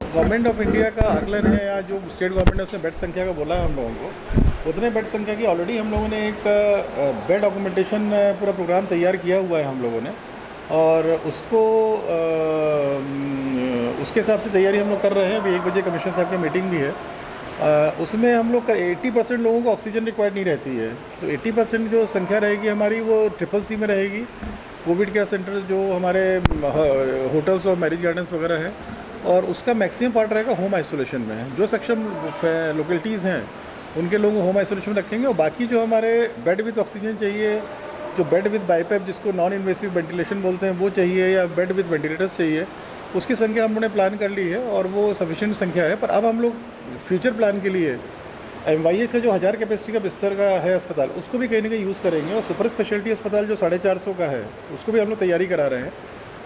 Government of India का आकलन है या जो स्टेट गवर्नमेंट ने उसने बेड संख्या का बोला है हम लोगों को, उतने बेड संख्या की ऑलरेडी हम लोगों ने एक बेड ऑक्यूमेंटेशन पूरा प्रोग्राम तैयार किया हुआ है हम लोगों ने। और उसको उसके हिसाब से तैयारी हम लोग कर रहे हैं। अभी 1 बजे कमिश्नर साहब की मीटिंग भी है। उसमें हम लोग 80% लोगों को ऑक्सीजन रिक्वायर्ड नहीं रहती है, तो 80% जो संख्या रहेगी हमारी वो CCC में रहेगी। कोविड केयर सेंटर जो हमारे होटल्स और मैरिज गार्डन्स वगैरह हैं, और उसका मैक्सिमम पार्ट रहेगा होम आइसोलेशन में। जो सक्षम लोकेलिटीज़ हैं उनके लोगों को होम आइसोलेशन में रखेंगे, और बाकी जो हमारे बेड विथ ऑक्सीजन चाहिए, जो बेड विथ बाईपैप जिसको नॉन इन्वेसिव वेंटिलेशन बोलते हैं वो चाहिए, या बेड विथ वेंटिलेटर्स चाहिए, उसकी संख्या हम लोगों ने प्लान कर ली है और वो सफिशिएंट संख्या है। पर अब हम लोग फ्यूचर प्लान के लिए MYH का जो 1000 कैपेसिटी का बिस्तर का है अस्पताल, उसको भी कहीं ना कहीं यूज़ करेंगे। और सुपर स्पेशलिटी अस्पताल जो 450 का है, उसको भी हम लोग तैयारी करा रहे हैं।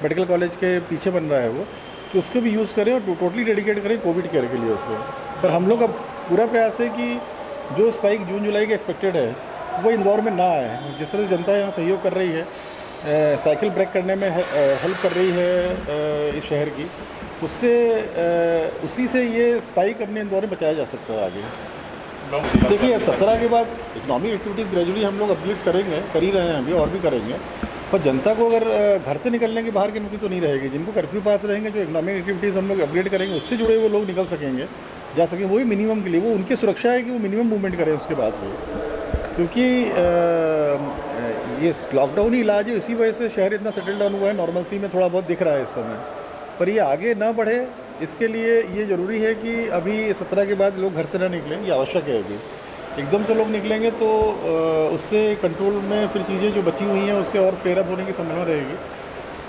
मेडिकल कॉलेज के पीछे बन रहा है वो, कि उसको भी यूज़ करें और टोटली डेडिकेट करें कोविड केयर के लिए उसको। पर हम लोग अब पूरा प्रयास है कि जो स्पाइक जून जुलाई के एक्सपेक्टेड है वो इंदौर में ना आए। जिस तरह से जनता यहाँ सहयोग कर रही है, साइकिल ब्रेक करने में हेल्प कर रही है इस शहर की, उससे उसी से ये स्पाइक अपने इंदौर में बचाया जा सकता है आगे। देखिए, अब 17 के बाद इकोनॉमिक एक्टिविटीज़ ग्रेजुअली हम लोग अपग्रेड करेंगे, कर ही रहे हैं अभी और भी करेंगे। पर जनता को अगर घर से निकलने की बाहर की अनुमति तो नहीं रहेगी। जिनको कर्फ्यू पास रहेंगे, जो इकोनॉमिक एक्टिविटीज़ हम लोग अपग्रेड करेंगे, उससे जुड़े हुए लोग निकल सकेंगे, जा सकेंगे। वही मिनिमम के लिए, वो उनकी सुरक्षा है कि वो मिनिमम मूवमेंट करें उसके बाद में। क्योंकि ये लॉकडाउन ही इलाज है, इसी वजह से शहर इतना सेटल डाउन हुआ है। नॉर्मलसी में थोड़ा बहुत दिख रहा है इस समय, पर ये आगे ना बढ़े, इसके लिए ये ज़रूरी है कि अभी 17 के बाद लोग घर से ना निकलें, ये आवश्यक है। अभी एकदम से लोग निकलेंगे तो उससे कंट्रोल में फिर चीज़ें जो बची हुई हैं उससे और फेयर अप होने की संभावना रहेगी।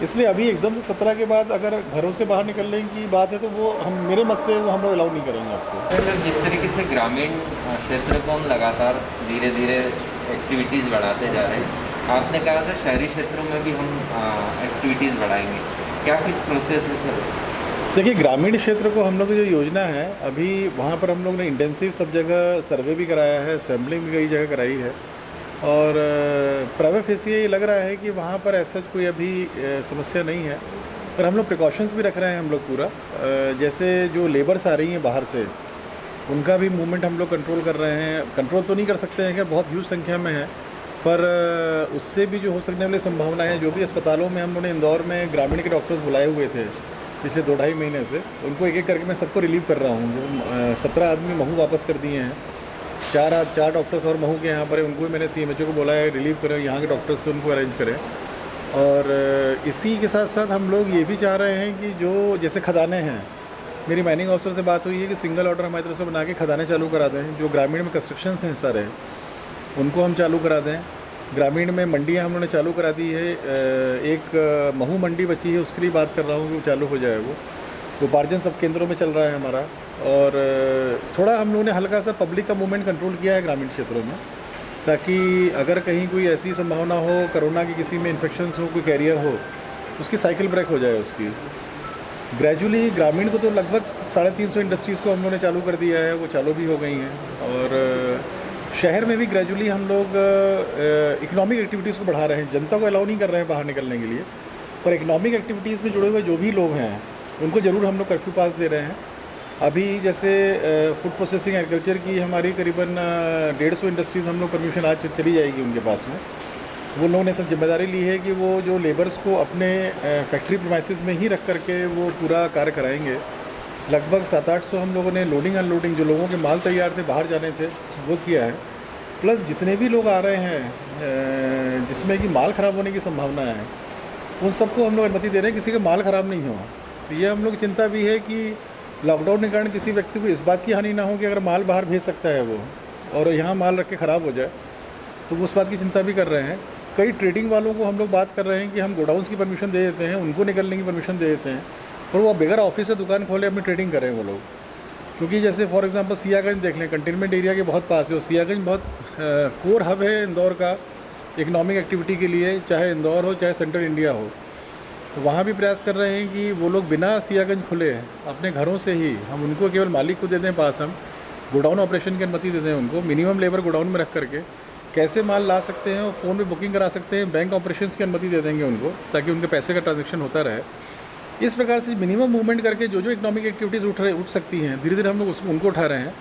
इसलिए अभी एकदम से 17 के बाद अगर घरों से बाहर निकलने की बात है तो वो मेरे मत से वो हम लोग अलाउ नहीं करेंगे उसको। सर, जिस तरीके से ग्रामीण क्षेत्र को हम लगातार धीरे धीरे एक्टिविटीज़ बढ़ाते जा रहे हैं, आपने कहा था शहरी क्षेत्रों में भी हम एक्टिविटीज़ बढ़ाएंगे, क्या कुछ प्रोसेस है सर? देखिए, ग्रामीण क्षेत्र को हम लोग की जो योजना है, अभी वहाँ पर हम लोग ने इंटेंसिव सब जगह सर्वे भी कराया है, सैम्पलिंग भी कई जगह कराई है, और प्राइमा फेसी ये लग रहा है कि वहाँ पर ऐसा कोई अभी समस्या नहीं है। पर हम लोग प्रिकॉशंस भी रख रहे हैं हम लोग पूरा। जैसे जो लेबर्स आ रही हैं बाहर से, उनका भी मूवमेंट हम लोग कंट्रोल कर रहे हैं। कंट्रोल तो नहीं कर सकते हैं कि बहुत ह्यूज संख्या में है, पर उससे भी जो हो सकने वाली संभावनाएं, जो भी अस्पतालों में हम लोगों ने इंदौर में ग्रामीण के डॉक्टर्स बुलाए हुए थे पिछले 2-2.5 महीने से, उनको एक एक करके मैं सबको रिलीव कर रहा हूँ। 17 आदमी महू वापस कर दिए हैं, 4 डॉक्टर्स और महू के यहाँ पर है, उनको भी मैंने CMHO को बोला है रिलीव करें, यहाँ के डॉक्टर्स से उनको अरेंज करें। और इसी के साथ साथ हम लोग ये भी चाह रहे हैं कि जो जैसे खदानें हैं, मेरी माइनिंग ऑफिसर से बात हुई है कि सिंगल ऑर्डर हमारी तरफ से बना के खदानें चालू करा दें। जो ग्रामीण में कंस्ट्रक्शंस हैं सारे, उनको हम चालू करा दें। ग्रामीण में मंडियाँ हम लोगों ने चालू करा दी है। एक महू मंडी बची है, उसके लिए बात कर रहा हूँ कि वो चालू हो जाए। वो उपार्जन सब केंद्रों में चल रहा है हमारा। और थोड़ा हम लोगों ने हल्का सा पब्लिक का मूवमेंट कंट्रोल किया है ग्रामीण क्षेत्रों में, ताकि अगर कहीं कोई ऐसी संभावना हो कोरोना की, किसी में इन्फेक्शंस हो, कोई कैरियर हो, उसकी साइकिल ब्रेक हो जाए उसकी। ग्रेजुअली ग्रामीण को तो लगभग 350 इंडस्ट्रीज़ को हम लोगों ने चालू कर दिया है, वो चालू भी हो गई हैं। और शहर में भी ग्रेजुअली हम लोग इकोनॉमिक एक्टिविटीज़ को बढ़ा रहे हैं। जनता को अलाउ नहीं कर रहे हैं बाहर निकलने के लिए, पर इकोनॉमिक एक्टिविटीज़ में जुड़े हुए जो भी लोग हैं उनको ज़रूर हम लोग कर्फ्यू पास दे रहे हैं। अभी जैसे फूड प्रोसेसिंग एग्रीकल्चर की हमारी करीबन 150 इंडस्ट्रीज़ हम लोग परमिशन आज चली जाएगी उनके पास में। वो लोगों ने सब जिम्मेदारी ली है कि वो जो लेबर्स को अपने फैक्ट्री प्रीमाइसेस में ही रख करके वो पूरा कार्य कराएंगे। लगभग 700-800 हम लोगों ने लोडिंग अनलोडिंग, जो लोगों के माल तैयार थे बाहर जाने थे, वो किया है। प्लस जितने भी लोग आ रहे हैं जिसमें कि माल ख़राब होने की संभावना है, उन सबको हम लोग अनुमति दे रहे हैं, किसी का माल ख़राब नहीं हो। तो ये हम लोग की चिंता भी है कि लॉकडाउन के कारण किसी व्यक्ति को इस बात की हानि ना हो कि अगर माल बाहर भेज सकता है वो, और यहाँ माल रख के ख़राब हो जाए, तो उस बात की चिंता भी कर रहे हैं। कई ट्रेडिंग वालों को हम लोग बात कर रहे हैं कि हम गोडाउन्स की परमिशन दे देते हैं, उनको निकलने की परमिशन दे देते हैं, पर वो बगैर ऑफिस से दुकान खोले अपनी ट्रेडिंग करें वो लोग। क्योंकि जैसे फॉर एग्जांपल सियागंज देख लें, कंटेनमेंट एरिया के बहुत पास है। और सियागंज बहुत कोर हब है इंदौर का इकोनॉमिक एक्टिविटी के लिए, चाहे इंदौर हो चाहे सेंट्रल इंडिया हो। तो वहाँ भी प्रयास कर रहे हैं कि वो लोग बिना सियागंज खुले अपने घरों से ही, हम उनको केवल मालिक को दे दें पास, हम गोडाउन ऑपरेशन की अनुमति दे दें उनको, मिनिमम लेबर गोडाउन में रख करके कैसे माल ला सकते हैं और फ़ोन पे बुकिंग करा सकते हैं, बैंक ऑपरेशंस की अनुमति दे देंगे उनको, ताकि उनके पैसे का ट्रांजैक्शन होता रहे। इस प्रकार से मिनिमम मूवमेंट करके जो इकोनॉमिक एक्टिविटीज़ उठ सकती हैं, धीरे धीरे हम लोग उनको उठा रहे हैं।